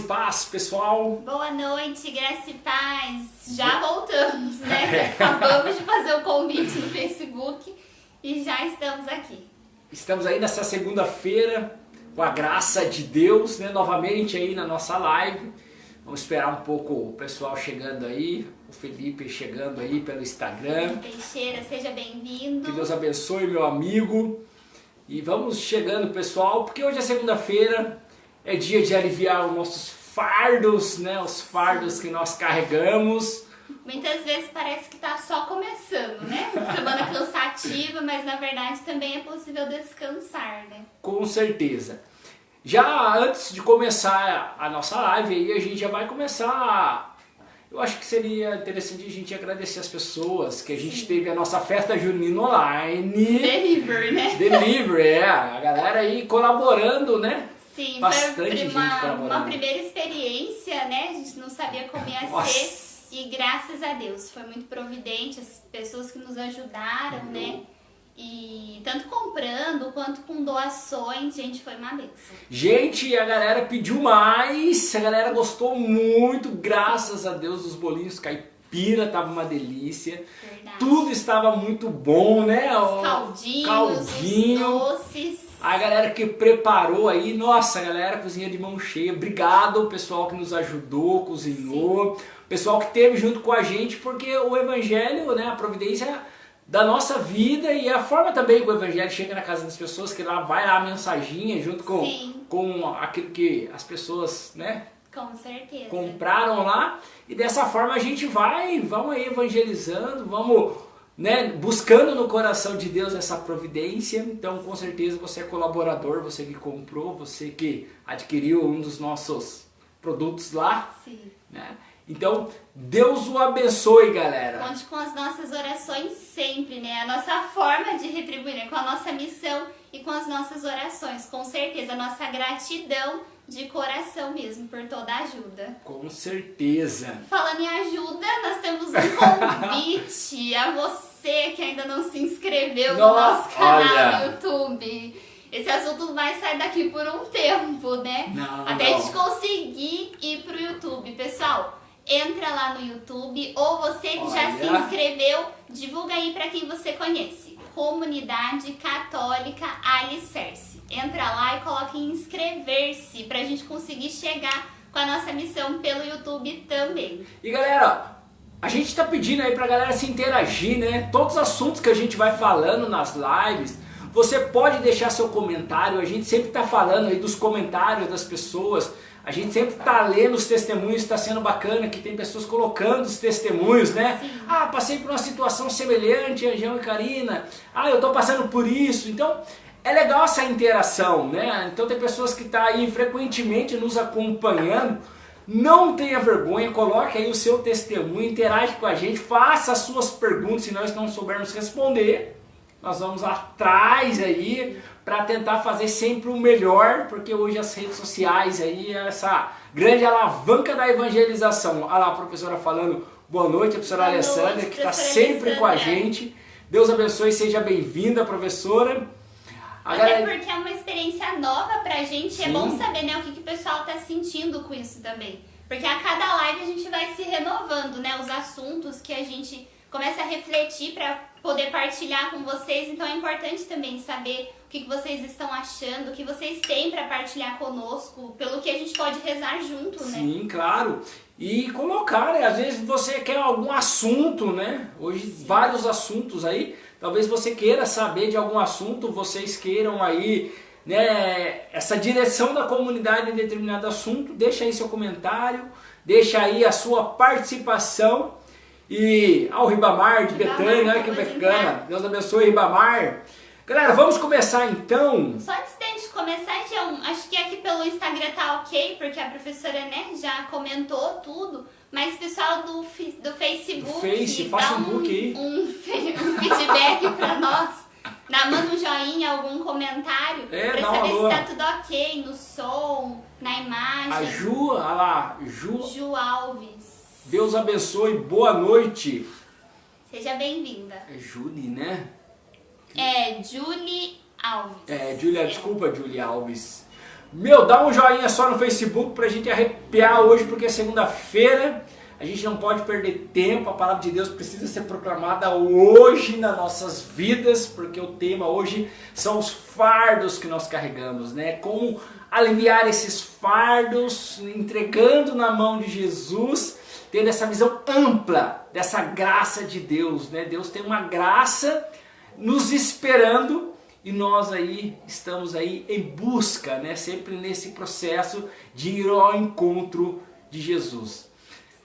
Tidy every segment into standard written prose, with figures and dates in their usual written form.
e paz, pessoal. Boa noite, graça e paz. Já voltamos, né? Acabamos de fazer o convite no Facebook e já estamos aqui. Estamos aí nessa segunda-feira, com a graça de Deus, né? Novamente aí na nossa live. Vamos esperar um pouco o pessoal chegando aí, o Felipe chegando aí pelo Instagram. Teixeira, seja bem-vindo. Que Deus abençoe, meu amigo. E vamos chegando, pessoal, porque hoje é segunda-feira, é dia de aliviar os nossos fardos, né? Os fardos que nós carregamos. Muitas vezes parece que tá só começando, né? Semana cansativa, mas na verdade também é possível descansar, né? Com certeza. Já antes de começar a nossa live aí, a gente já vai começar. Eu acho que seria interessante a gente agradecer as pessoas que a gente teve a nossa festa junina online. Delivery, né? Delivery, a galera aí colaborando, né? Sim, bastante foi gente uma colaborando. primeira experiência, né? A gente não sabia como ia ser. E graças a Deus, foi muito providente, as pessoas que nos ajudaram, né? E tanto comprando quanto com doações, gente, foi uma bênção. Gente, a galera pediu mais, a galera gostou muito, graças a Deus, os bolinhos caipira, tava uma delícia. Verdade. Tudo estava muito bom, né? Os caldinhos, os doces. A galera que preparou aí, nossa, a galera cozinha de mão cheia. Obrigado ao pessoal que nos ajudou, cozinhou. Sim. Pessoal que esteve junto com a gente, porque o evangelho, né, a providência da nossa vida e a forma também que o evangelho chega na casa das pessoas, que lá vai lá a mensaginha junto com aquilo que as pessoas, né, com certeza, compraram lá. E dessa forma a gente vamos aí evangelizando, vamos, né, buscando no coração de Deus essa providência. Então, com certeza, você é colaborador, você que comprou, você que adquiriu um dos nossos produtos lá. Sim. Né? Então, Deus o abençoe, galera. Conte com as nossas orações sempre, né? A nossa forma de retribuir, né? Com a nossa missão e com as nossas orações. Com certeza, a nossa gratidão de coração mesmo por toda a ajuda. Com certeza. Falando em ajuda, nós temos um convite a você que ainda não se inscreveu no nosso canal no YouTube. Esse assunto vai sair daqui por um tempo, né? Até a gente conseguir ir pro YouTube. Pessoal, entra lá no YouTube, ou você que já se inscreveu, divulga aí para quem você conhece. Comunidade Católica Alicerce. Entra lá e coloca em inscrever-se pra gente conseguir chegar com a nossa missão pelo YouTube também. E galera, a gente tá pedindo aí pra galera se interagir, né? Todos os assuntos que a gente vai falando nas lives, você pode deixar seu comentário, a gente sempre tá falando aí dos comentários das pessoas. A gente sempre tá lendo os testemunhos, está sendo bacana que tem pessoas colocando os testemunhos, né? Sim. Ah, passei por uma situação semelhante, Angel e Karina. Ah, eu tô passando por isso. Então, é legal essa interação, né? Então tem pessoas que estão aí frequentemente nos acompanhando. Não tenha vergonha, coloque aí o seu testemunho, interage com a gente, faça as suas perguntas. Se nós não soubermos responder, nós vamos atrás aí para tentar fazer sempre o melhor, porque hoje as redes sociais aí é essa grande alavanca da evangelização. Olha lá a professora falando boa noite, a professora Alessandra, que está sempre com a gente. Deus abençoe, seja bem-vinda, professora. Até porque é uma experiência nova pra gente. Sim. É bom saber, né, o que o pessoal tá sentindo com isso também. Porque a cada live a gente vai se renovando, né? Os assuntos que a gente começa a refletir para poder partilhar com vocês. Então é importante também saber o que vocês estão achando, o que vocês têm para partilhar conosco, pelo que a gente pode rezar junto, né? Sim, claro. E colocar, né? Às vezes você quer algum assunto, né? Hoje vários assuntos aí. Talvez você queira saber de algum assunto, vocês queiram aí, né, essa direção da comunidade em determinado assunto. Deixa aí seu comentário, deixa aí a sua participação. E ao Ribamar de Betânia, olha que bacana. Deus abençoe, Ribamar. Galera, vamos começar então. Só antes de gente começar, acho que aqui pelo Instagram tá ok, porque a professora, né, já comentou tudo. Mas o pessoal do Facebook, faça um feedback pra nós. Manda um joinha, algum comentário, pra saber se tá tudo ok no som, na imagem. A Ju, olha lá, Ju Alves. Deus abençoe, boa noite. Seja bem-vinda. É Julie, né? É, Julie Alves. É, Julia, desculpa, Julia Alves. Meu, dá um joinha só no Facebook pra gente arrepiar hoje, porque é segunda-feira. A gente não pode perder tempo, a palavra de Deus precisa ser proclamada hoje nas nossas vidas, porque o tema hoje são os fardos que nós carregamos, né? Como aliviar esses fardos, entregando na mão de Jesus, tendo essa visão ampla dessa graça de Deus, né? Deus tem uma graça nos esperando e nós aí estamos aí em busca, né? Sempre nesse processo de ir ao encontro de Jesus.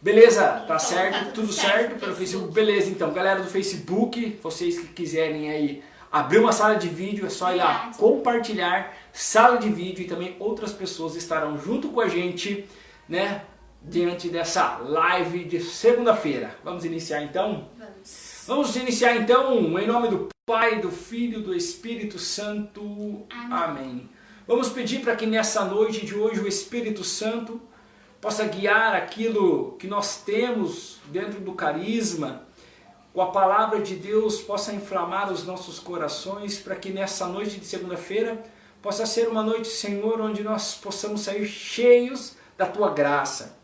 Beleza? Tá certo? Tudo certo pelo Facebook? Beleza, então, galera do Facebook, vocês que quiserem aí abrir uma sala de vídeo, é só ir lá compartilhar sala de vídeo e também outras pessoas estarão junto com a gente, né? Diante dessa live de segunda-feira. Vamos iniciar então? Vamos iniciar então em nome do Pai, do Filho e do Espírito Santo. Amém. Vamos pedir para que nessa noite de hoje o Espírito Santo possa guiar aquilo que nós temos dentro do carisma, com a palavra de Deus possa inflamar os nossos corações, para que nessa noite de segunda-feira possa ser uma noite, Senhor, onde nós possamos sair cheios da Tua graça.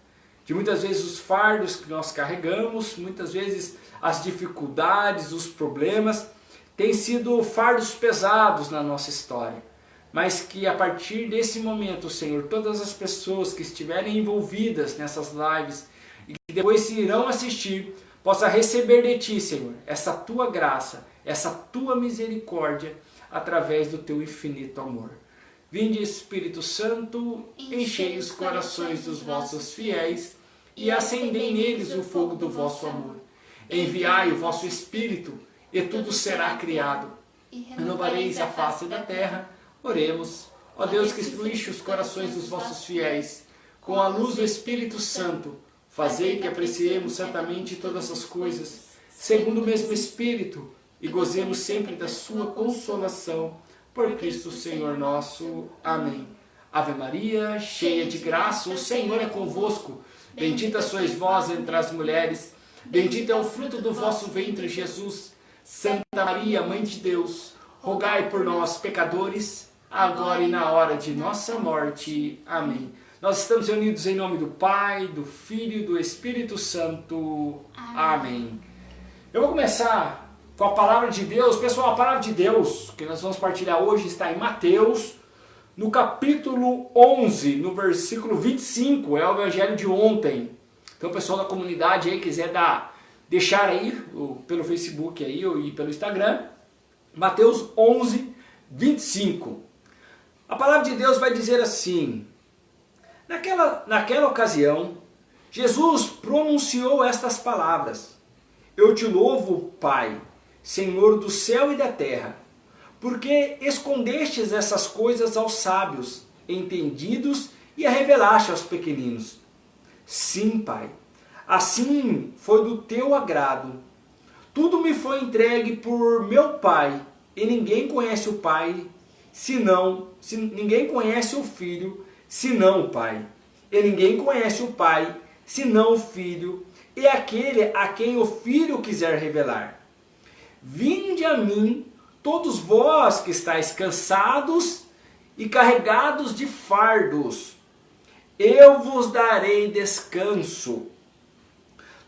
De muitas vezes os fardos que nós carregamos, muitas vezes as dificuldades, os problemas, têm sido fardos pesados na nossa história. Mas que a partir desse momento, Senhor, todas as pessoas que estiverem envolvidas nessas lives e que depois se irão assistir, possa receber de Ti, Senhor, essa Tua graça, essa Tua misericórdia, através do Teu infinito amor. Vinde, Espírito Santo, enchei os corações dos vossos fiéis e acendei neles o fogo do vosso amor. Enviai o vosso Espírito e tudo será criado. Renovareis a face da terra. Oremos. Ó Deus que instruíste os corações dos vossos fiéis, com a luz do Espírito Santo, fazei que apreciemos certamente todas as coisas, segundo o mesmo Espírito, e gozemos sempre da sua consolação. Por Cristo Senhor nosso. Amém. Ave Maria, cheia de graça, o Senhor é convosco. Bendita sois vós entre as mulheres, bendito é o fruto do vosso ventre, Jesus. Santa Maria, Mãe de Deus, rogai por nós, pecadores, agora e na hora de nossa morte. Amém. Nós estamos reunidos em nome do Pai, do Filho e do Espírito Santo. Amém. Eu vou começar com a palavra de Deus. Pessoal, a palavra de Deus que nós vamos partilhar hoje está em Mateus, no capítulo 11, no versículo 25. É o evangelho de ontem. Então o pessoal da comunidade aí quiser deixar aí pelo Facebook aí, e pelo Instagram, Mateus 11, 25. A palavra de Deus vai dizer assim: naquela ocasião, Jesus pronunciou estas palavras: Eu te louvo, Pai, Senhor do céu e da terra, porque escondestes essas coisas aos sábios, entendidos, e a revelaste aos pequeninos. Sim, Pai, assim foi do teu agrado. Tudo me foi entregue por meu Pai, e ninguém conhece o Pai, ninguém conhece o Filho, senão o Pai. E ninguém conhece o Pai, senão o Filho, e aquele a quem o Filho quiser revelar. Vinde a mim, todos vós que estáis cansados e carregados de fardos, eu vos darei descanso.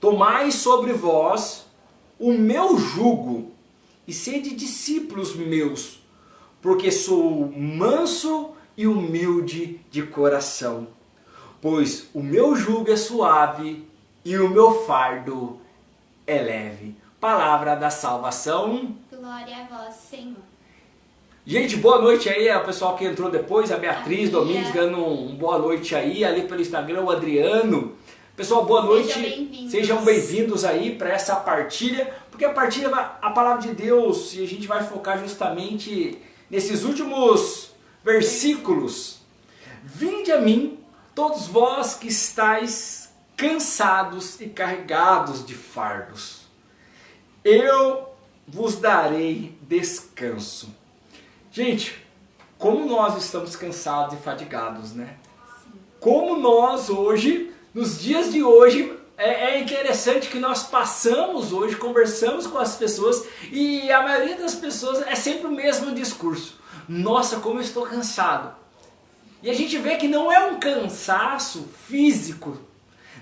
Tomai sobre vós o meu jugo, e sede discípulos meus, porque sou manso e humilde de coração. Pois o meu jugo é suave e o meu fardo é leve. Palavra da salvação. Glória a vós, Senhor. Gente, boa noite aí ao pessoal que entrou depois, a Beatriz Domingues dando um boa noite aí, ali pelo Instagram, o Adriano. Pessoal, boa noite, sejam bem-vindos aí para essa partilha, porque a partilha, a palavra de Deus, e a gente vai focar justamente nesses últimos versículos. Vinde a mim, todos vós que estáis cansados e carregados de fardos, eu vos darei descanso. Gente, como nós estamos cansados e fadigados, né? Como nós hoje, nos dias de hoje, é interessante que nós passamos hoje, conversamos com as pessoas e a maioria das pessoas é sempre o mesmo discurso. Nossa, como eu estou cansado. E a gente vê que não é um cansaço físico,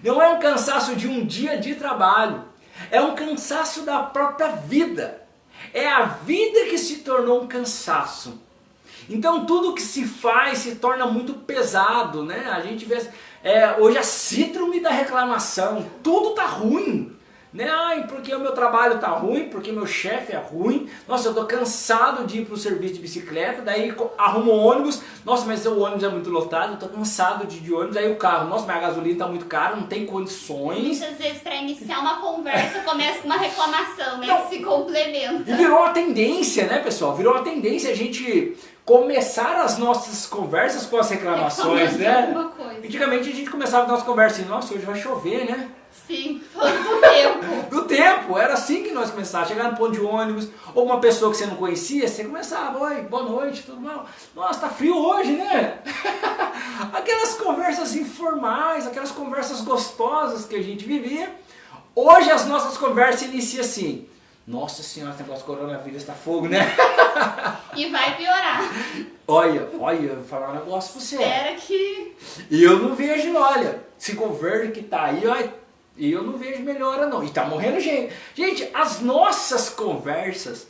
não é um cansaço de um dia de trabalho, é um cansaço da própria vida. É a vida que se tornou um cansaço. Então tudo que se faz se torna muito pesado, né? A gente vê hoje a síndrome da reclamação, tudo tá ruim. Né? Ai, porque o meu trabalho tá ruim, porque meu chefe é ruim, nossa, eu tô cansado de ir pro serviço de bicicleta, daí arrumo um ônibus, nossa, mas o ônibus é muito lotado, eu tô cansado de ir de ônibus, aí o carro, nossa, mas a gasolina tá muito cara, não tem condições. Muitas vezes para iniciar uma conversa começa com uma reclamação, né, que se complementa. E virou uma tendência, né, pessoal, virou uma tendência a gente começar as nossas conversas com as reclamações, né? Antigamente a gente começava as nossas conversas assim, nossa, hoje vai chover, né? Sim, falando do tempo. Do tempo, era assim que nós começávamos. Chegar no ponto de ônibus, ou uma pessoa que você não conhecia, você começava, oi, boa noite, tudo bom? Nossa, tá frio hoje, né? Aquelas conversas informais, aquelas conversas gostosas que a gente vivia. Hoje as nossas conversas iniciam assim, nossa senhora, esse negócio do coronavírus tá fogo, né? E vai piorar. Olha, eu vou falar um negócio pra você. Espera que... E eu não vejo, olha, esse governo que tá aí, olha, e eu não vejo melhora não. E tá morrendo gente. Gente, as nossas conversas,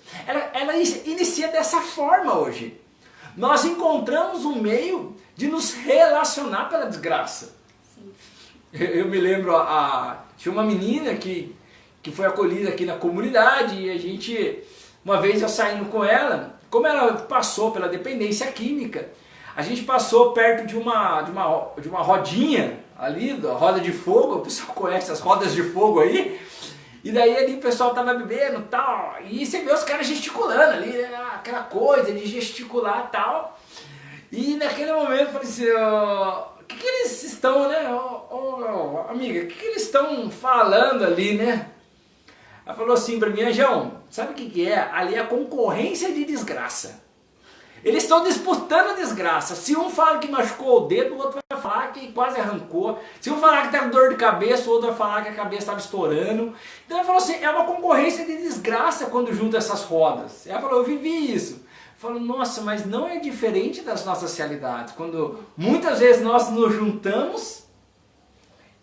ela inicia dessa forma hoje. Nós encontramos um meio de nos relacionar pela desgraça. Sim. Eu me lembro, tinha uma menina que foi acolhida aqui na comunidade e a gente, uma vez eu saindo com ela, como ela passou pela dependência química, a gente passou perto de uma rodinha ali, da roda de fogo, o pessoal conhece as rodas de fogo aí, e daí ali o pessoal tava bebendo e tal, e você vê os caras gesticulando ali, né, aquela coisa de gesticular e tal, e naquele momento eu falei assim, o que eles estão, né, amiga, o que eles estão falando ali, né? Ela falou assim pra mim, Anjão, sabe o que é? Ali é a concorrência de desgraça. Eles estão disputando a desgraça. Se um fala que machucou o dedo, o outro vai falar que quase arrancou. Se um falar que tá com dor de cabeça, o outro vai falar que a cabeça estava estourando. Então ela falou assim, é uma concorrência de desgraça quando junta essas rodas. Ela falou, eu vivi isso. Falou, nossa, mas não é diferente das nossas realidades. Quando muitas vezes nós nos juntamos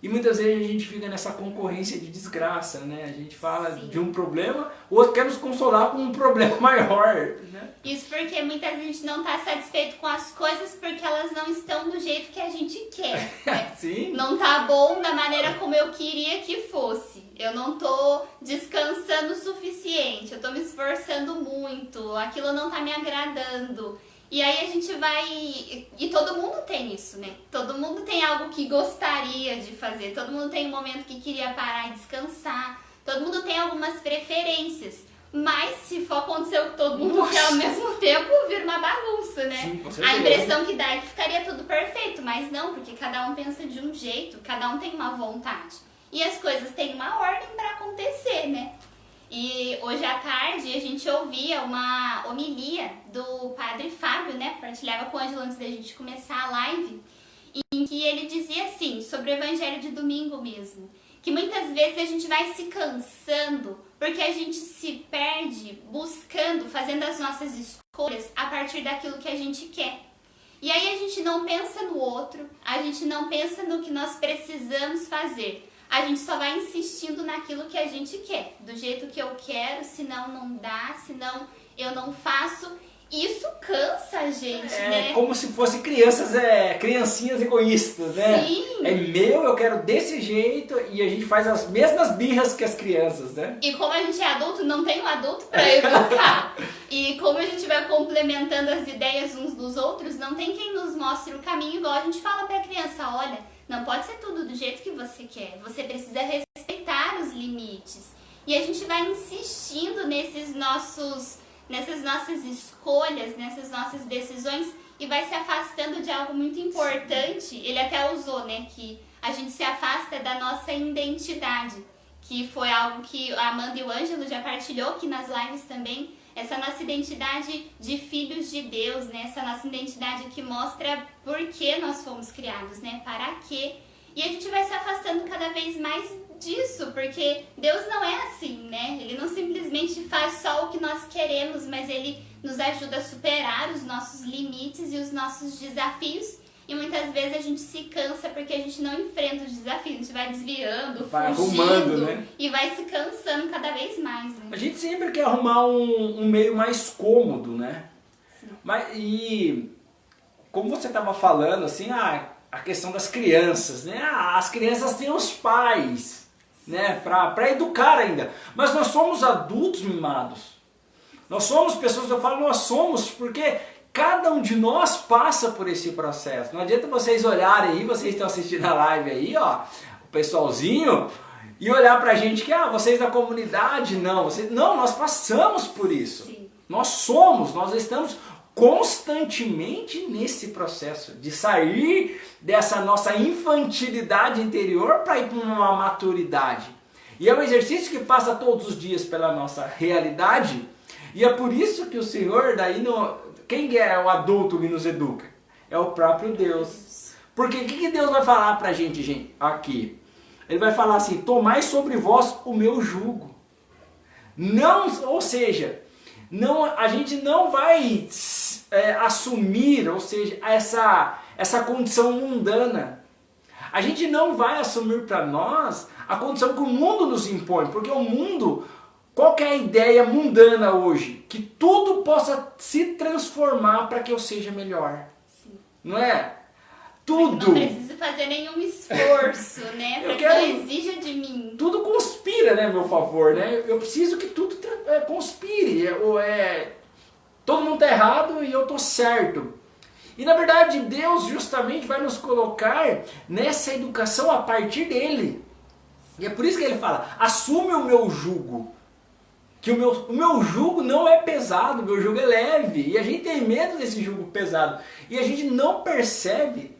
e muitas vezes a gente fica nessa concorrência de desgraça, né? A gente fala Sim. de um problema, o outro quer nos consolar com um problema maior, né? Isso porque muita gente não está satisfeito com as coisas porque elas não estão do jeito que a gente quer. Né? Sim. Não tá bom da maneira como eu queria que fosse. Eu não tô descansando o suficiente, eu tô me esforçando muito, aquilo não tá me agradando. E aí a gente vai... E todo mundo tem isso, né? Todo mundo tem algo que gostaria de fazer. Todo mundo tem um momento que queria parar e descansar. Todo mundo tem algumas preferências. Mas se for acontecer o que todo mundo quer ao mesmo tempo, vira uma bagunça, né? Sim, com certeza. A impressão que dá é que ficaria tudo perfeito. Mas não, porque cada um pensa de um jeito. Cada um tem uma vontade. E as coisas têm uma ordem para acontecer, né? E hoje à tarde a gente ouvia uma homilia do padre Fábio, né? Partilhava com o Ângelo antes da gente começar a live, em que ele dizia assim, sobre o evangelho de domingo mesmo, que muitas vezes a gente vai se cansando porque a gente se perde buscando, fazendo as nossas escolhas a partir daquilo que a gente quer. E aí a gente não pensa no outro, a gente não pensa no que nós precisamos fazer. A gente só vai insistindo naquilo que a gente quer, do jeito que eu quero, senão não dá, senão eu não faço. Isso cansa a gente, né? É como se fossem criancinhas egoístas, né? Sim. É meu, eu quero desse jeito, e a gente faz as mesmas birras que as crianças, né? E como a gente é adulto, não tem um adulto para educar. E como a gente vai complementando as ideias uns dos outros, não tem quem nos mostre o caminho, igual a gente fala pra criança, olha... Não pode ser tudo do jeito que você quer. Você precisa respeitar os limites. E a gente vai insistindo nessas nossas escolhas, nessas nossas decisões e vai se afastando de algo muito importante. Ele até usou, né, que a gente se afasta da nossa identidade, que foi algo que a Amanda e o Ângelo já partilhou aqui nas lives também. Essa nossa identidade de filhos de Deus, né? Essa nossa identidade que mostra por que nós fomos criados, né? Para quê? E a gente vai se afastando cada vez mais disso, porque Deus não é assim, né? Ele não simplesmente faz só o que nós queremos, mas Ele nos ajuda a superar os nossos limites e os nossos desafios. E muitas vezes a gente se cansa porque a gente não enfrenta os desafios, a gente vai desviando, vai fugindo, arrumando, né? E vai se cansando cada vez mais, né? A gente sempre quer arrumar um meio mais cômodo, né? E como você estava falando, assim, a questão das crianças, né? As crianças têm os pais, né? Para educar ainda. Mas nós somos adultos mimados. Nós somos pessoas, eu falo nós somos, porque cada um de nós passa por esse processo. Não adianta vocês olharem aí, vocês estão assistindo a live aí, ó, o pessoalzinho, e olhar pra gente que, vocês da comunidade, não. Não, nós passamos por isso. Sim. Nós estamos constantemente nesse processo de sair dessa nossa infantilidade interior para ir para uma maturidade. E é um exercício que passa todos os dias pela nossa realidade, e é por isso que o Senhor, quem é o adulto que nos educa? É o próprio Deus. Porque o que Deus vai falar pra gente aqui? Ele vai falar assim, tomai sobre vós o meu jugo. Não, ou seja, a gente não vai assumir, ou seja, essa condição mundana. A gente não vai assumir para nós a condição que o mundo nos impõe, porque o mundo, qual que é a ideia mundana hoje? Que tudo possa se transformar para que eu seja melhor. Sim. Não é? Tudo. Não preciso fazer nenhum esforço, né? Para que não exija de mim. Tudo conspira, né, a meu favor, né? Eu preciso que tudo conspire. Todo mundo tá errado e eu tô certo. E na verdade Deus justamente vai nos colocar nessa educação a partir dele. E é por isso que ele fala, assume o meu jugo. Que o meu jugo não é pesado, o meu jugo é leve. E a gente tem medo desse jugo pesado. E a gente não percebe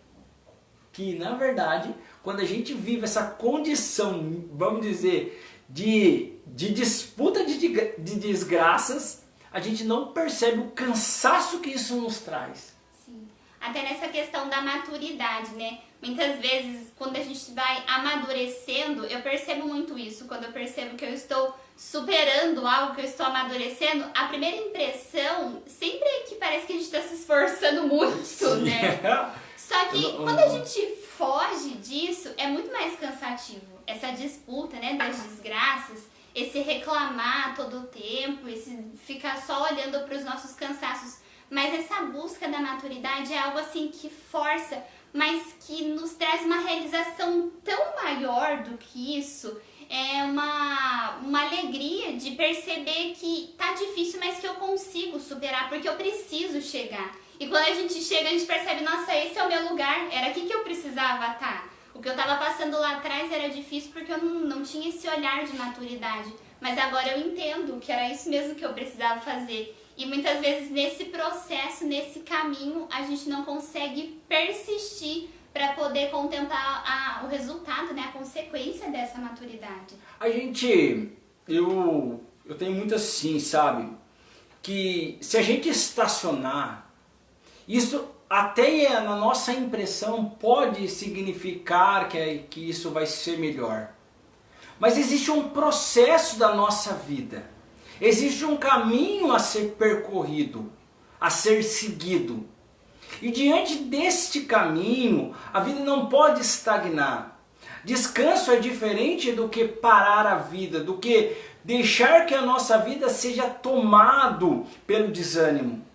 que, na verdade, quando a gente vive essa condição, vamos dizer, de disputa de desgraças, a gente não percebe o cansaço que isso nos traz. Sim. Até nessa questão da maturidade, né? Muitas vezes, quando a gente vai amadurecendo, eu percebo muito isso. Quando eu percebo que eu estou superando algo, que eu estou amadurecendo, a primeira impressão sempre é que parece que a gente está se esforçando muito, Sim. né? Só que quando a gente foge disso, é muito mais cansativo. Essa disputa, né, das desgraças, esse reclamar todo o tempo, esse ficar só olhando para os nossos cansaços. Mas essa busca da maturidade é algo assim que força, mas que nos traz uma realização tão maior do que isso. É uma alegria de perceber que tá difícil, mas que eu consigo superar, porque eu preciso chegar. E quando a gente chega, a gente percebe, nossa, esse é o meu lugar, era aqui que eu precisava estar. O que eu estava passando lá atrás era difícil porque eu não tinha esse olhar de maturidade. Mas agora eu entendo que era isso mesmo que eu precisava fazer. E muitas vezes nesse processo, nesse caminho, a gente não consegue persistir para poder contemplar o resultado, né, a consequência dessa maturidade. Eu tenho muito assim, sabe? Que se a gente estacionar, isso até na nossa impressão pode significar que isso vai ser melhor. Mas existe um processo da nossa vida. Existe um caminho a ser percorrido, a ser seguido. E diante deste caminho, a vida não pode estagnar. Descanso é diferente do que parar a vida, do que deixar que a nossa vida seja tomado pelo desânimo,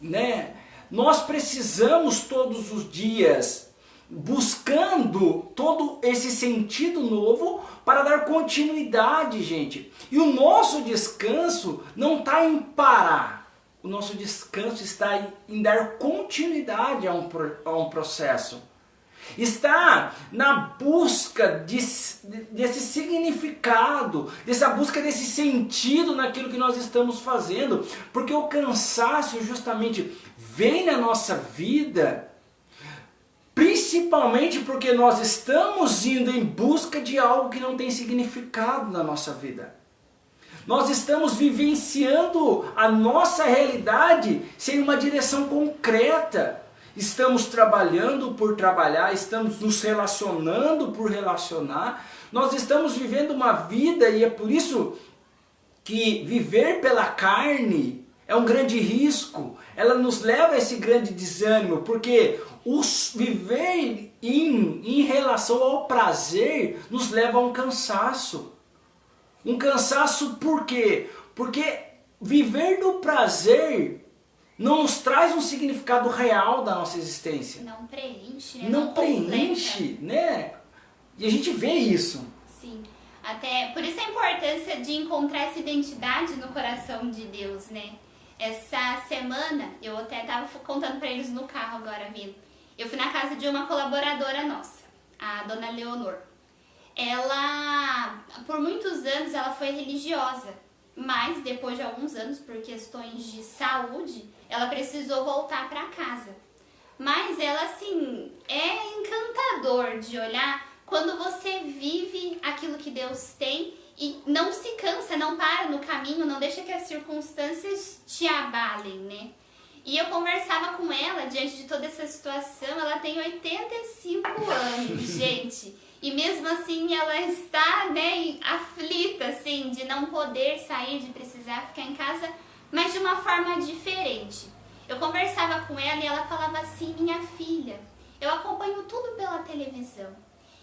né? Nós precisamos todos os dias buscando todo esse sentido novo para dar continuidade, gente. E o nosso descanso não está em parar. O nosso descanso está em dar continuidade a um processo. Está na busca desse significado, dessa busca desse sentido naquilo que nós estamos fazendo. Porque o cansaço justamente vem na nossa vida, principalmente porque nós estamos indo em busca de algo que não tem significado na nossa vida. Nós estamos vivenciando a nossa realidade sem uma direção concreta. Estamos trabalhando por trabalhar, estamos nos relacionando por relacionar. Nós estamos vivendo uma vida e é por isso que viver pela carne é um grande risco, ela nos leva a esse grande desânimo, porque viver em relação ao prazer nos leva a um cansaço. Um cansaço por quê? Porque viver no prazer não nos traz um significado real da nossa existência. Não preenche, né? Não preenche, né? E a gente vê isso. Sim. Até por isso a importância de encontrar essa identidade no coração de Deus, né? Essa semana, eu até estava contando para eles no carro agora vindo. Eu fui na casa de uma colaboradora nossa, a dona Leonor. Ela, por muitos anos, ela foi religiosa, mas depois de alguns anos, por questões de saúde, ela precisou voltar para casa. Mas ela, assim, é encantador de olhar quando você vive aquilo que Deus tem e não se cansa, não para no caminho, não deixa que as circunstâncias te abalem, né? E eu conversava com ela diante de toda essa situação. Ela tem 85 anos, gente. E mesmo assim ela está, né, aflita, assim, de não poder sair, de precisar ficar em casa, mas de uma forma diferente. Eu conversava com ela e ela falava assim: minha filha, eu acompanho tudo pela televisão.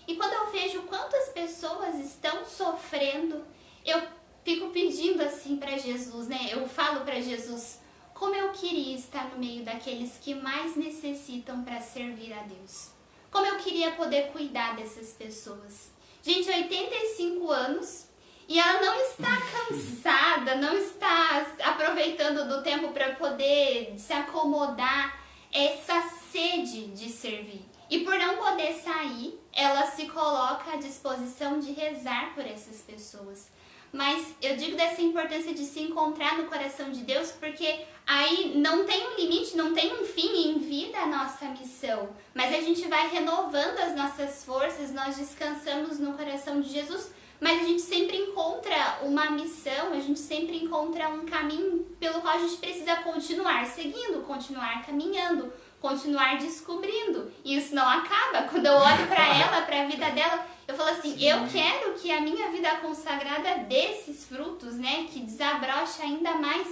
E quando eu vejo quantas pessoas estão sofrendo, eu fico pedindo assim para Jesus, né? Eu falo para Jesus, como eu queria estar no meio daqueles que mais necessitam para servir a Deus. Como eu queria poder cuidar dessas pessoas. Gente, 85 anos e ela não está cansada, não está aproveitando do tempo para poder se acomodar, essa sede de servir. E por não poder sair, ela se coloca à disposição de rezar por essas pessoas. Mas eu digo dessa importância de se encontrar no coração de Deus, porque aí não tem um limite, não tem um fim em vida a nossa missão. Mas a gente vai renovando as nossas forças, nós descansamos no coração de Jesus, mas a gente sempre encontra uma missão, a gente sempre encontra um caminho pelo qual a gente precisa continuar seguindo, continuar caminhando, continuar descobrindo. E isso não acaba. Quando eu olho para ela, para a vida dela, eu falo assim, eu quero que a minha vida consagrada dê esses frutos, né? Que desabroche ainda mais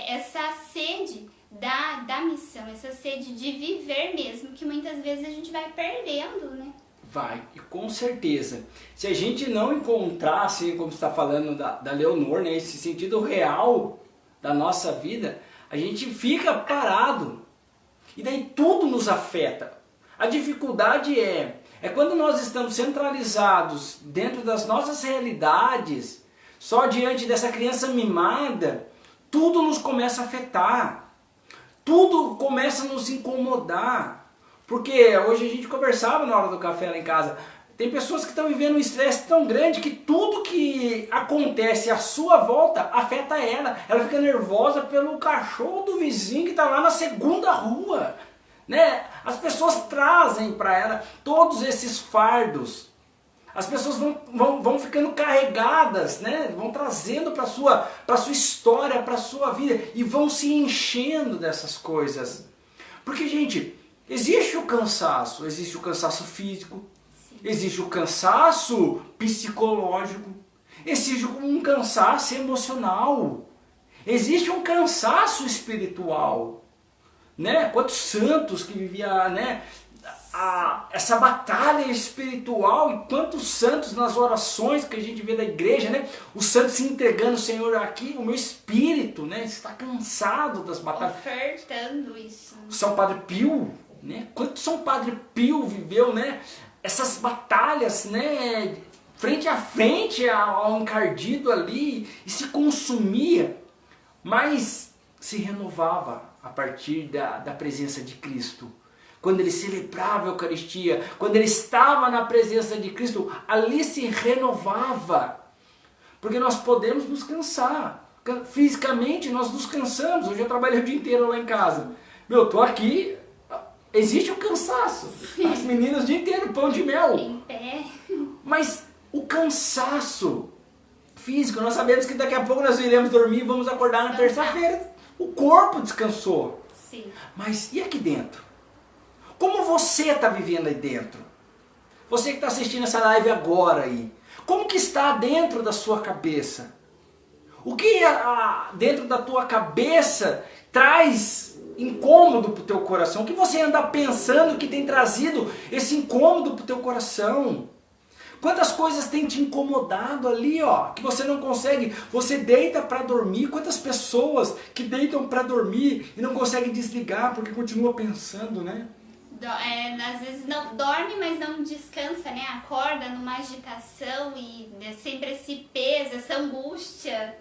essa sede da missão, essa sede de viver mesmo, que muitas vezes a gente vai perdendo, né? Vai, e com certeza. Se a gente não encontrar, assim como você está falando da Leonor, né? Esse sentido real da nossa vida, a gente fica parado. E daí tudo nos afeta. A dificuldade é quando nós estamos centralizados dentro das nossas realidades, só diante dessa criança mimada, tudo nos começa a afetar. Tudo começa a nos incomodar. Porque hoje a gente conversava na hora do café lá em casa, tem pessoas que estão vivendo um estresse tão grande que tudo que acontece à sua volta afeta ela. Ela fica nervosa pelo cachorro do vizinho que está lá na segunda rua. Né? As pessoas trazem para ela todos esses fardos. As pessoas vão ficando carregadas, né? Vão trazendo para sua história, para a sua vida e vão se enchendo dessas coisas. Porque, gente, existe o cansaço físico, existe o cansaço psicológico, existe um cansaço emocional, existe um cansaço espiritual, né? Quantos santos que viviam, né? Essa batalha espiritual, e quantos santos nas orações que a gente vê da igreja, né? Os santos se entregando, Senhor, aqui o meu espírito, né? Está cansado das batalhas. Ofertando isso. São Padre Pio, né? Quanto São Padre Pio viveu, né? Essas batalhas, né? Frente a frente ao encardido ali, e se consumia, mas se renovava a partir da presença de Cristo. Quando ele celebrava a Eucaristia, quando ele estava na presença de Cristo, ali se renovava. Porque nós podemos nos cansar. Fisicamente nós nos cansamos. Hoje eu trabalhei o dia inteiro lá em casa. Eu tô aqui, existe o cansaço. As meninas o dia inteiro, pão de mel. Em pé. Mas o cansaço físico, nós sabemos que daqui a pouco nós iremos dormir e vamos acordar na terça-feira. O corpo descansou. Sim. Mas e aqui dentro? Como você está vivendo aí dentro? Você que está assistindo essa live agora aí. Como que está dentro da sua cabeça? O que dentro da tua cabeça traz incômodo para o teu coração? O que você anda pensando que tem trazido esse incômodo para o teu coração? Quantas coisas tem te incomodado ali, ó, que você não consegue, você deita para dormir. Quantas pessoas que deitam para dormir e não conseguem desligar porque continua pensando, né? Às vezes não dorme, mas não descansa, né? Acorda numa agitação e sempre esse peso, essa angústia,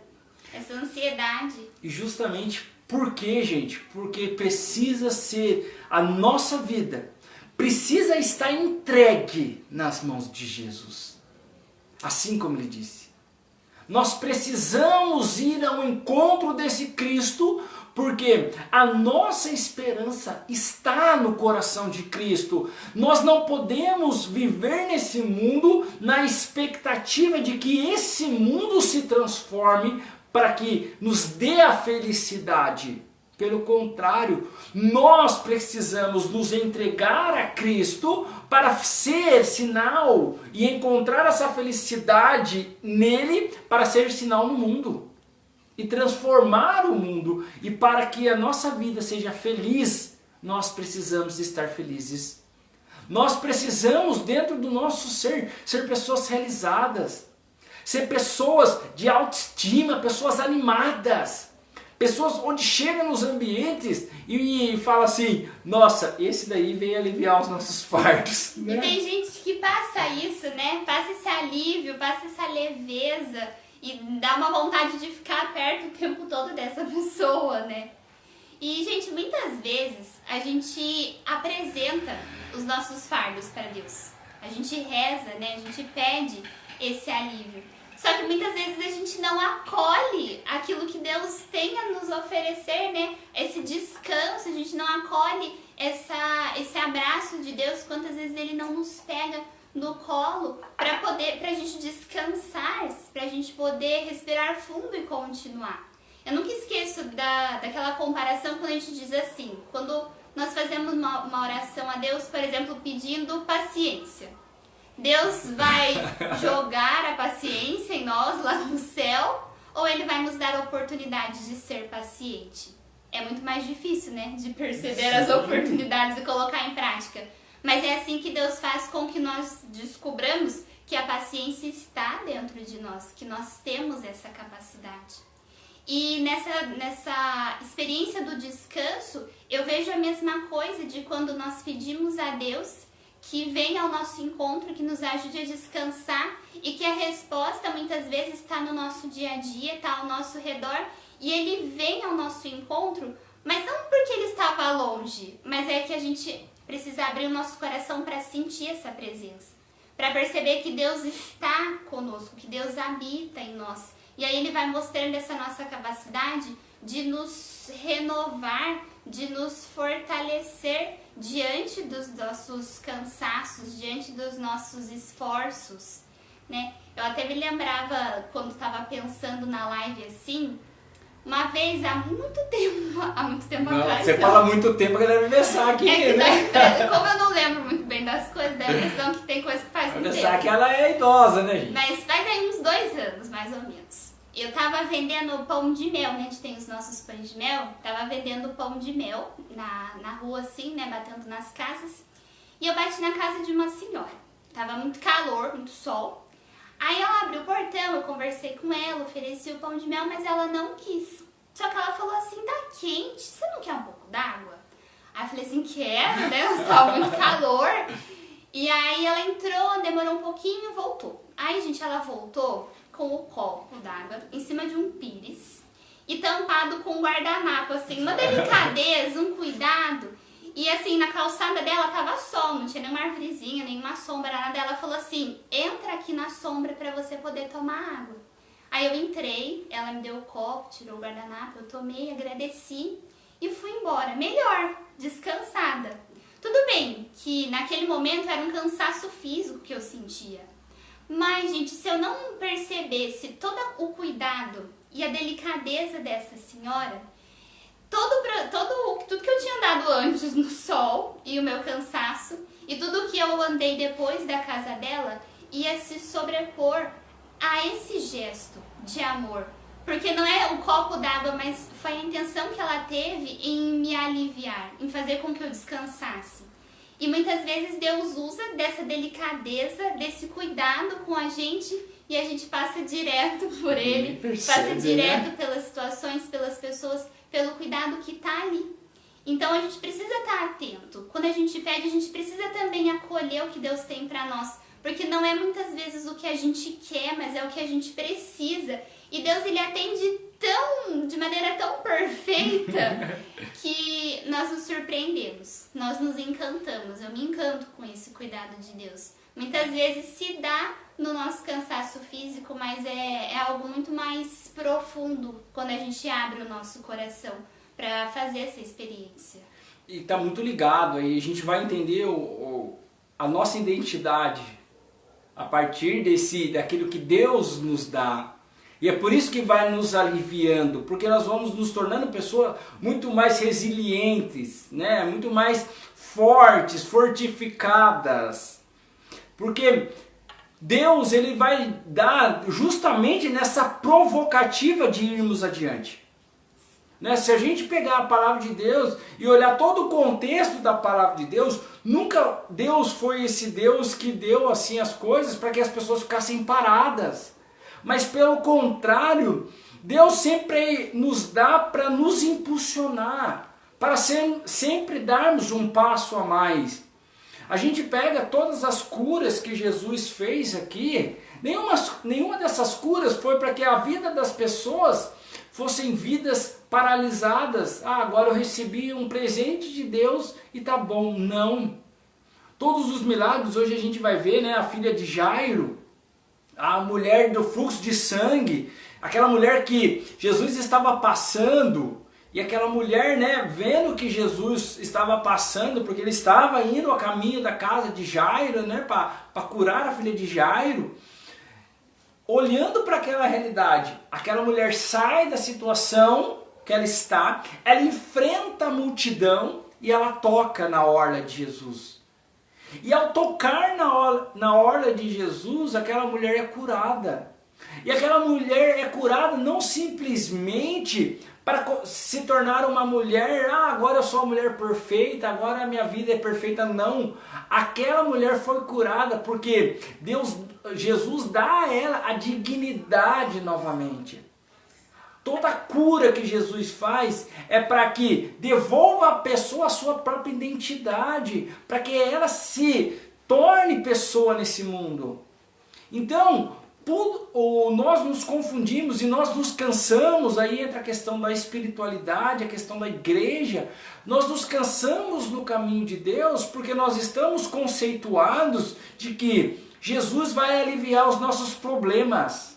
essa ansiedade. E justamente por quê, gente? Porque precisa ser a nossa vida, precisa estar entregue nas mãos de Jesus. Assim como ele disse. Nós precisamos ir ao encontro desse Cristo, porque a nossa esperança está no coração de Cristo. Nós não podemos viver nesse mundo na expectativa de que esse mundo se transforme para que nos dê a felicidade. Pelo contrário, nós precisamos nos entregar a Cristo para ser sinal e encontrar essa felicidade nele para ser sinal no mundo e transformar o mundo. E para que a nossa vida seja feliz, nós precisamos estar felizes. Nós precisamos, dentro do nosso ser pessoas realizadas, ser pessoas de autoestima, pessoas animadas. Pessoas onde chega nos ambientes e fala assim, nossa, esse daí veio aliviar os nossos fardos. Né? E tem gente que passa isso, né? Passa esse alívio, passa essa leveza e dá uma vontade de ficar perto o tempo todo dessa pessoa, né? E, gente, muitas vezes a gente apresenta os nossos fardos para Deus. A gente reza, né? A gente pede esse alívio. Só que muitas vezes a gente não acolhe aquilo que Deus tem a nos oferecer, né? Esse descanso, a gente não acolhe esse abraço de Deus, quantas vezes Ele não nos pega no colo pra gente descansar, pra gente poder respirar fundo e continuar. Eu nunca esqueço daquela comparação quando a gente diz assim, quando nós fazemos uma oração a Deus, por exemplo, pedindo paciência. Deus vai jogar a paciência em nós lá no céu ou Ele vai nos dar a oportunidade de ser paciente? É muito mais difícil, né? De perceber as oportunidades e colocar em prática. Mas é assim que Deus faz com que nós descobramos que a paciência está dentro de nós, que nós temos essa capacidade. E nessa experiência do descanso, eu vejo a mesma coisa de quando nós pedimos a Deus que venha ao nosso encontro, que nos ajude a descansar e que a resposta muitas vezes está no nosso dia a dia, está ao nosso redor e Ele vem ao nosso encontro, mas não porque Ele estava longe, mas é que a gente precisa abrir o nosso coração para sentir essa presença, para perceber que Deus está conosco, que Deus habita em nós. E aí Ele vai mostrando essa nossa capacidade de nos renovar, de nos fortalecer diante dos nossos cansaços, diante dos nossos esforços, né? Eu até me lembrava, quando estava pensando na live assim, uma vez, há muito tempo atrás. Você fala muito tempo, a galera vai pensar aqui, né? Como eu não lembro muito bem das coisas, dá a impressão que tem coisa que faz muito tempo. Pensar que ela é idosa, né, gente? Mas faz aí uns 2 anos, mais ou menos. Eu tava vendendo pão de mel, né? A gente tem os nossos pães de mel. Tava vendendo pão de mel na rua, assim, né? Batendo nas casas. E eu bati na casa de uma senhora. Tava muito calor, muito sol. Aí ela abriu o portão, eu conversei com ela, ofereci o pão de mel, mas ela não quis. Só que ela falou assim, tá quente, você não quer um pouco d'água? Aí eu falei assim, quero, né? Estava muito calor. E aí ela entrou, demorou um pouquinho e voltou. Aí, gente, ela voltou com o copo d'água em cima de um pires e tampado com um guardanapo, assim, uma delicadeza, um cuidado. E assim, na calçada dela tava sol, não tinha nenhuma arvorezinha, nenhuma sombra, nada. Ela falou assim, entra aqui na sombra pra você poder tomar água. Aí eu entrei, ela me deu o copo, tirou o guardanapo, eu tomei, agradeci e fui embora, melhor, descansada. Tudo bem que naquele momento era um cansaço físico que eu sentia. Mas, gente, se eu não percebesse todo o cuidado e a delicadeza dessa senhora, tudo que eu tinha andado antes no sol e o meu cansaço e tudo que eu andei depois da casa dela ia se sobrepor a esse gesto de amor, Porque não é o copo d'água, mas foi a intenção que ela teve em me aliviar, em fazer com que eu descansasse. E muitas vezes Deus usa dessa delicadeza, desse cuidado com a gente e a gente passa direto por Ele, passa direto pelas situações, pelas pessoas, pelo cuidado que está ali. Então a gente precisa estar atento. Quando a gente pede, a gente precisa também acolher o que Deus tem para nós. Porque não é muitas vezes o que a gente quer, mas é o que a gente precisa. E Deus, Ele atende de maneira tão perfeita que nós nos surpreendemos, nós nos encantamos. Eu me encanto com esse cuidado de Deus. Muitas vezes se dá no nosso cansaço físico, mas é algo muito mais profundo quando a gente abre o nosso coração para fazer essa experiência. E está muito ligado aí, a gente vai entender a nossa identidade a partir daquilo que Deus nos dá. E é por isso que vai nos aliviando, porque nós vamos nos tornando pessoas muito mais resilientes, né? Muito mais fortes, fortificadas. Porque Deus, Ele vai dar justamente nessa provocativa de irmos adiante. Né? Se a gente pegar a palavra de Deus e olhar todo o contexto da palavra de Deus, nunca Deus foi esse Deus que deu assim as coisas para que as pessoas ficassem paradas. Mas pelo contrário, Deus sempre nos dá para nos impulsionar, para sempre darmos um passo a mais. A gente pega todas as curas que Jesus fez aqui, nenhuma dessas curas foi para que a vida das pessoas fossem vidas paralisadas. Ah, agora eu recebi um presente de Deus e tá bom. Não. Todos os milagres, hoje a gente vai ver, né, a filha de Jairo, a mulher do fluxo de sangue, aquela mulher que Jesus estava passando, e aquela mulher, né, vendo que Jesus estava passando, porque ele estava indo a caminho da casa de Jairo, né, para curar a filha de Jairo, olhando para aquela realidade, aquela mulher sai da situação que ela está, ela enfrenta a multidão e ela toca na orla de Jesus. E ao tocar na orla de Jesus, aquela mulher é curada. E aquela mulher é curada não simplesmente para se tornar uma mulher, agora eu sou uma mulher perfeita, agora a minha vida é perfeita. Não. Aquela mulher foi curada porque Jesus dá a ela a dignidade novamente. Toda cura que Jesus faz é para que devolva a pessoa a sua própria identidade, para que ela se torne pessoa nesse mundo. Então, nós nos confundimos e nós nos cansamos, aí entra a questão da espiritualidade, a questão da igreja. Nós nos cansamos no caminho de Deus porque nós estamos conceituados de que Jesus vai aliviar os nossos problemas.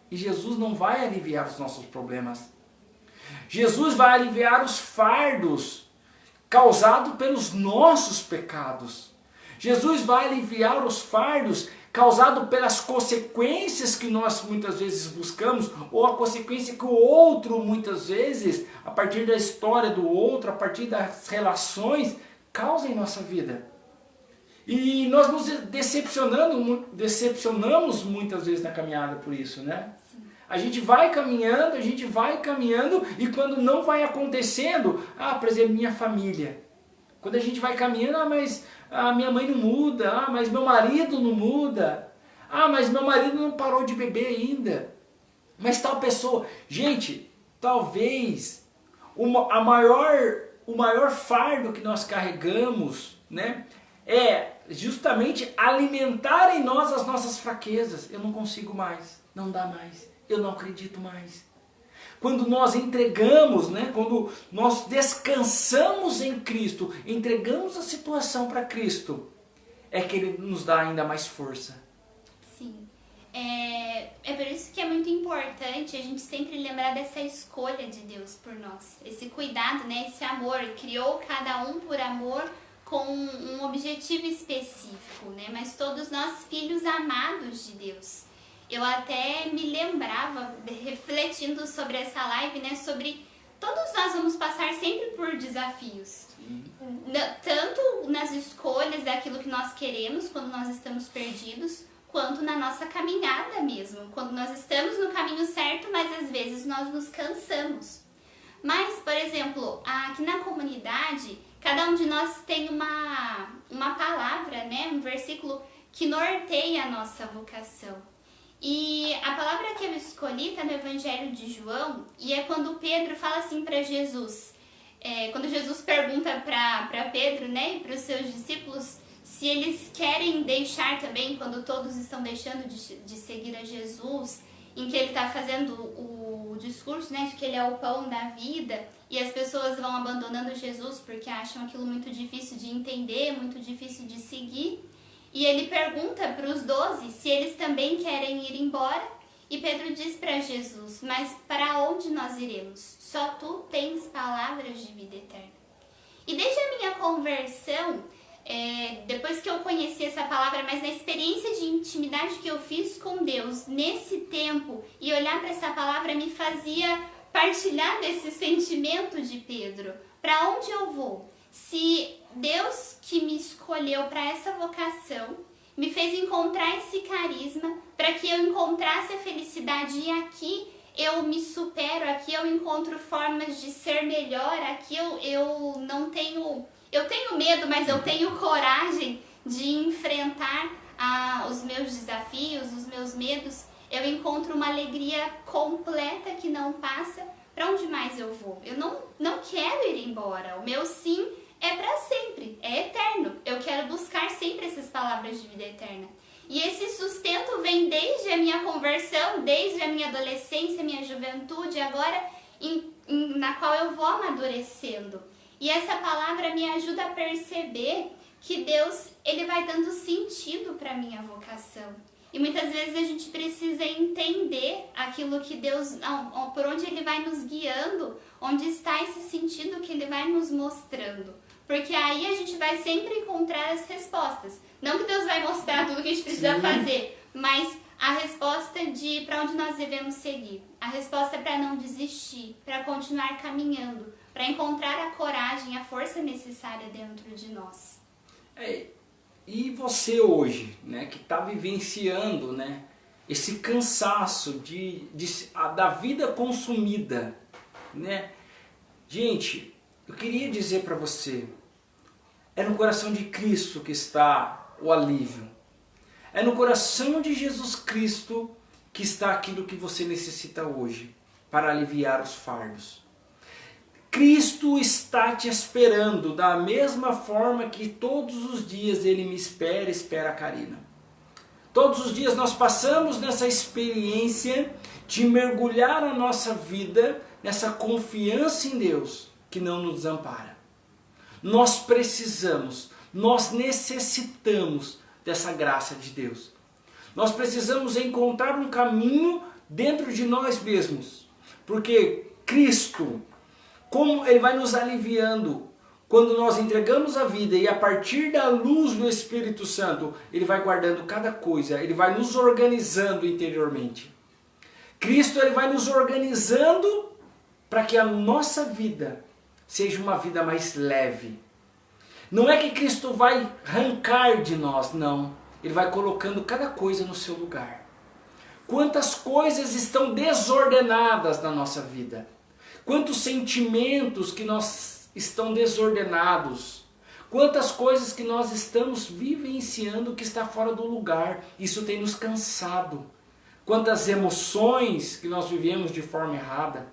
E Jesus não vai aliviar os nossos problemas. Jesus vai aliviar os fardos causados pelos nossos pecados. Jesus vai aliviar os fardos causados pelas consequências que nós muitas vezes buscamos, ou a consequência que o outro muitas vezes, a partir da história do outro, a partir das relações, causa em nossa vida. E nós nos decepcionamos muitas vezes na caminhada por isso, né? A gente vai caminhando, e quando não vai acontecendo, por exemplo, minha família. Quando a gente vai caminhando, mas a minha mãe não muda, mas meu marido não muda, mas meu marido não parou de beber ainda, mas tal pessoa. Gente, talvez o maior fardo que nós carregamos, né, é justamente alimentar em nós as nossas fraquezas. Eu não consigo mais, não dá mais. Eu não acredito mais. Quando nós entregamos, né, quando nós descansamos em Cristo, entregamos a situação para Cristo, é que Ele nos dá ainda mais força. Sim. É por isso que é muito importante a gente sempre lembrar dessa escolha de Deus por nós. Esse cuidado, né, esse amor. Criou cada um por amor com um objetivo específico, né? Mas todos nós filhos amados de Deus. Eu até me lembrava, refletindo sobre essa live, né, sobre todos nós vamos passar sempre por desafios. Tanto nas escolhas daquilo que nós queremos, quando nós estamos perdidos, quanto na nossa caminhada mesmo. Quando nós estamos no caminho certo, mas às vezes nós nos cansamos. Mas, por exemplo, aqui na comunidade, cada um de nós tem uma palavra, né? Um versículo que norteia a nossa vocação. E a palavra que eu escolhi está no Evangelho de João, e é quando Pedro fala assim para Jesus. Quando Jesus pergunta para Pedro, né, e para os seus discípulos, se eles querem deixar também, quando todos estão deixando de seguir a Jesus, em que ele está fazendo o discurso, né, de que ele é o pão da vida, e as pessoas vão abandonando Jesus porque acham aquilo muito difícil de entender, muito difícil de seguir. E ele pergunta para os 12 se eles também querem ir embora, e Pedro diz para Jesus, mas para onde nós iremos? Só tu tens palavras de vida eterna. E desde a minha conversão, depois que eu conheci essa palavra, mas na experiência de intimidade que eu fiz com Deus nesse tempo, e olhar para essa palavra me fazia partilhar desse sentimento de Pedro. Para onde eu vou? Se Deus que me escolheu para essa vocação, me fez encontrar esse carisma, para que eu encontrasse a felicidade, e aqui eu me supero, aqui eu encontro formas de ser melhor, aqui eu não tenho... Eu tenho medo, mas eu tenho coragem de enfrentar os meus desafios, os meus medos. Eu encontro uma alegria completa que não passa. Para onde mais eu vou? Eu não quero ir embora. O meu sim é para sempre, é eterno. Eu quero buscar sempre essas palavras de vida eterna. E esse sustento vem desde a minha conversão, desde a minha adolescência, minha juventude, agora na qual eu vou amadurecendo. E essa palavra me ajuda a perceber que Deus, ele vai dando sentido para a minha vocação. E muitas vezes a gente precisa entender aquilo que Deus, por onde ele vai nos guiando, onde está esse sentido que ele vai nos mostrando. Porque aí a gente vai sempre encontrar as respostas. Não que Deus vai mostrar tudo que a gente precisa fazer, mas a resposta de para onde nós devemos seguir. A resposta para não desistir, para continuar caminhando, para encontrar a coragem, a força necessária dentro de nós. E você hoje, né, que está vivenciando, né, esse cansaço da vida consumida, né? Gente, eu queria dizer para você, é no coração de Cristo que está o alívio. É no coração de Jesus Cristo que está aquilo que você necessita hoje para aliviar os fardos. Cristo está te esperando da mesma forma que todos os dias Ele me espera a Karina. Todos os dias nós passamos nessa experiência de mergulhar a nossa vida nessa confiança em Deus que não nos desampara. Nós precisamos, nós necessitamos dessa graça de Deus. Nós precisamos encontrar um caminho dentro de nós mesmos, porque Cristo, como Ele vai nos aliviando quando nós entregamos a vida, e a partir da luz do Espírito Santo, Ele vai guardando cada coisa, Ele vai nos organizando interiormente. Cristo, Ele vai nos organizando para que a nossa vida seja uma vida mais leve. Não é que Cristo vai arrancar de nós, não. Ele vai colocando cada coisa no seu lugar. Quantas coisas estão desordenadas na nossa vida. Quantos sentimentos que nós estão desordenados. Quantas coisas que nós estamos vivenciando que está fora do lugar. Isso tem nos cansado. Quantas emoções que nós vivemos de forma errada.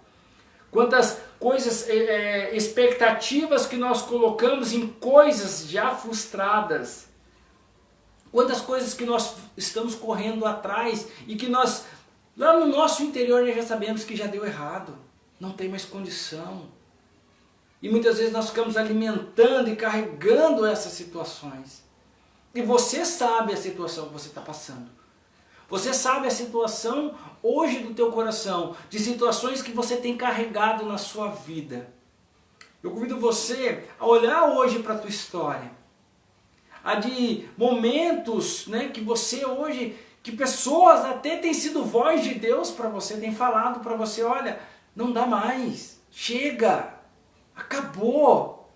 Quantas coisas, expectativas que nós colocamos em coisas já frustradas. Quantas coisas que nós estamos correndo atrás e que nós, lá no nosso interior, nós já sabemos que já deu errado. Não tem mais condição. E muitas vezes nós ficamos alimentando e carregando essas situações. E você sabe a situação que você está passando. Você sabe a situação hoje do teu coração, de situações que você tem carregado na sua vida. Eu convido você a olhar hoje para a tua história. A de momentos, né, que você hoje, que pessoas até têm sido voz de Deus para você, têm falado para você, olha, não dá mais, chega, acabou.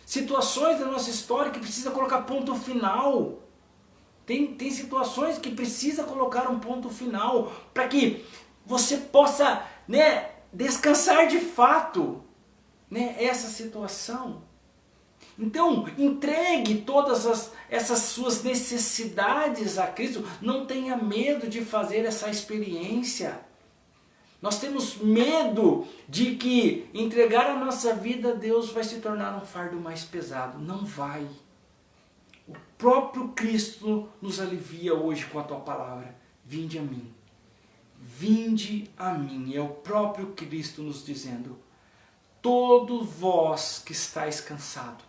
Situações da nossa história que precisa colocar ponto final. Tem situações que precisa colocar um ponto final para que você possa, né, descansar de fato, né, essa situação. Então, entregue todas essas suas necessidades a Cristo. Não tenha medo de fazer essa experiência. Nós temos medo de que entregar a nossa vida a Deus vai se tornar um fardo mais pesado. Não vai. O próprio Cristo nos alivia hoje com a tua palavra. Vinde a mim. Vinde a mim. É o próprio Cristo nos dizendo: todos vós que estáis cansados,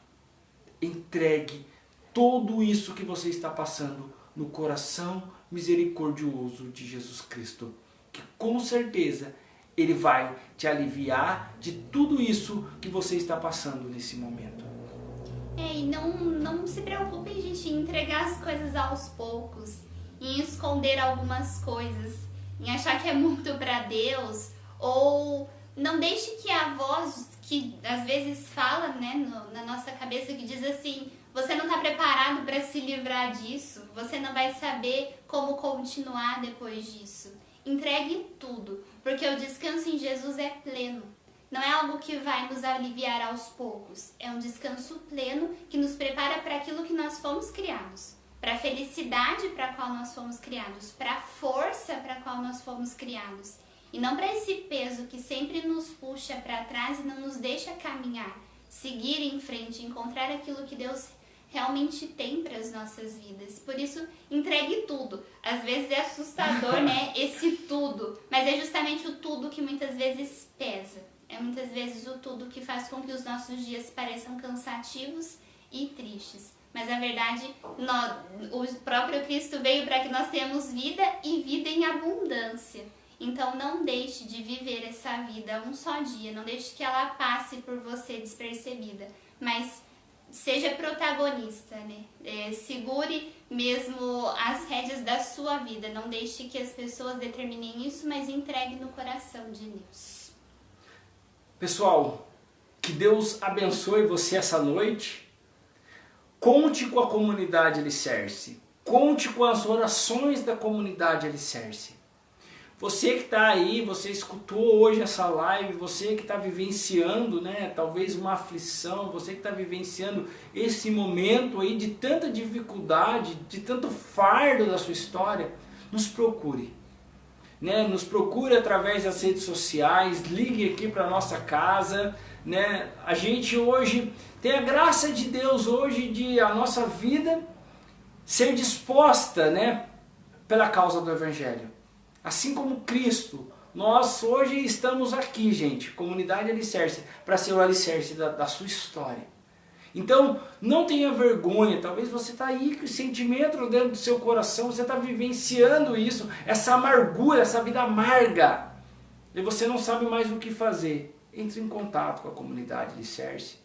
entregue tudo isso que você está passando no coração misericordioso de Jesus Cristo, que com certeza Ele vai te aliviar de tudo isso que você está passando nesse momento. E não se preocupe, gente, em entregar as coisas aos poucos, em esconder algumas coisas, em achar que é muito para Deus, ou não deixe que a voz que às vezes fala, né, na nossa cabeça, que diz assim: você não está preparado para se livrar disso, você não vai saber como continuar depois disso. Entregue tudo, porque o descanso em Jesus é pleno. Não é algo que vai nos aliviar aos poucos, é um descanso pleno que nos prepara para aquilo que nós fomos criados, para a felicidade para a qual nós fomos criados, para a força para a qual nós fomos criados. E não para esse peso que sempre nos puxa para trás e não nos deixa caminhar, seguir em frente, encontrar aquilo que Deus realmente tem para as nossas vidas. Por isso, entregue tudo. Às vezes é assustador, né, esse tudo, mas é justamente o tudo que muitas vezes pesa. É muitas vezes o tudo que faz com que os nossos dias pareçam cansativos e tristes. Mas a verdade, o próprio Cristo veio para que nós tenhamos vida e vida em abundância. Então não deixe de viver essa vida um só dia, não deixe que ela passe por você despercebida, mas seja protagonista, né? Segure mesmo as rédeas da sua vida, não deixe que as pessoas determinem isso, mas entregue no coração de Deus. Pessoal, que Deus abençoe você essa noite. Conte com a comunidade Alicerce, conte com as orações da comunidade Alicerce. Você que está aí, você escutou hoje essa live, você que está vivenciando, né, talvez uma aflição, você que está vivenciando esse momento aí de tanta dificuldade, de tanto fardo da sua história, nos procure. Né? Nos procure através das redes sociais, ligue aqui para a nossa casa. Né? A gente hoje tem a graça de Deus hoje de a nossa vida ser disposta, né, pela causa do Evangelho. Assim como Cristo, nós hoje estamos aqui, gente, comunidade Alicerce, para ser o alicerce da sua história. Então, não tenha vergonha, talvez você está aí com sentimento dentro do seu coração, você está vivenciando isso, essa amargura, essa vida amarga, e você não sabe mais o que fazer. Entre em contato com a comunidade Alicerce.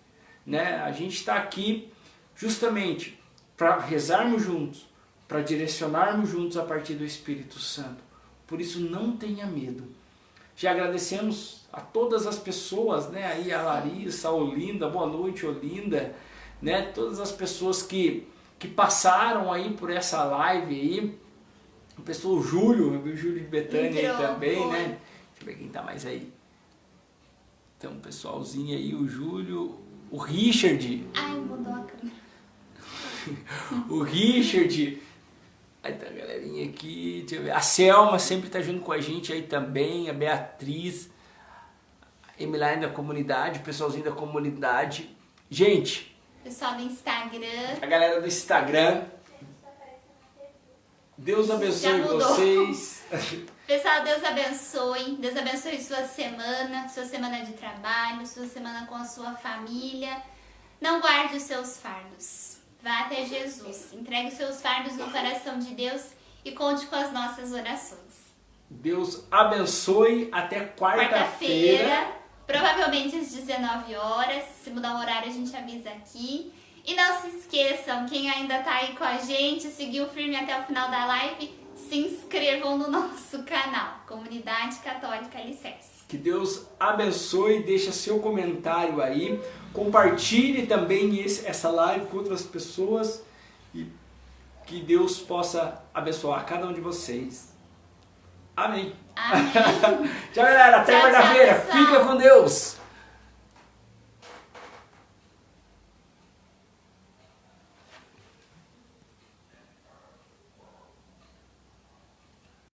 Né? A gente está aqui justamente para rezarmos juntos, para direcionarmos juntos a partir do Espírito Santo. Por isso não tenha medo. Já agradecemos a todas as pessoas, né? Aí a Larissa, a Olinda, boa noite Olinda, né? Todas as pessoas que passaram aí por essa live aí. O pessoal, o Júlio, eu vi o Júlio de Betânia aí também, né? Deixa eu ver quem tá mais aí. Então o pessoalzinho aí, o Júlio, o Richard. Ai, mudou a câmera. O Richard. Aí tá a galerinha aqui, deixa eu ver. A Selma sempre tá junto com a gente aí também, a Beatriz, a Emiline da comunidade, o pessoalzinho da comunidade. Gente, pessoal do Instagram, a galera do Instagram, Deus abençoe vocês. Pessoal, Deus abençoe sua semana de trabalho, sua semana com a sua família. Não guarde os seus fardos. Vá até Jesus, entregue os seus fardos no coração de Deus e conte com as nossas orações. Deus abençoe, até quarta-feira. Provavelmente às 19 horas, se mudar o horário a gente avisa aqui. E não se esqueçam, quem ainda tá aí com a gente, seguiu firme até o final da live, se inscrevam no nosso canal, Comunidade Católica Alicerce. Que Deus abençoe, deixa seu comentário aí, compartilhe também essa live com outras pessoas e Que Deus possa abençoar cada um de vocês. Amém. Amém. Tchau, galera. Até quarta-feira. Fica com Deus.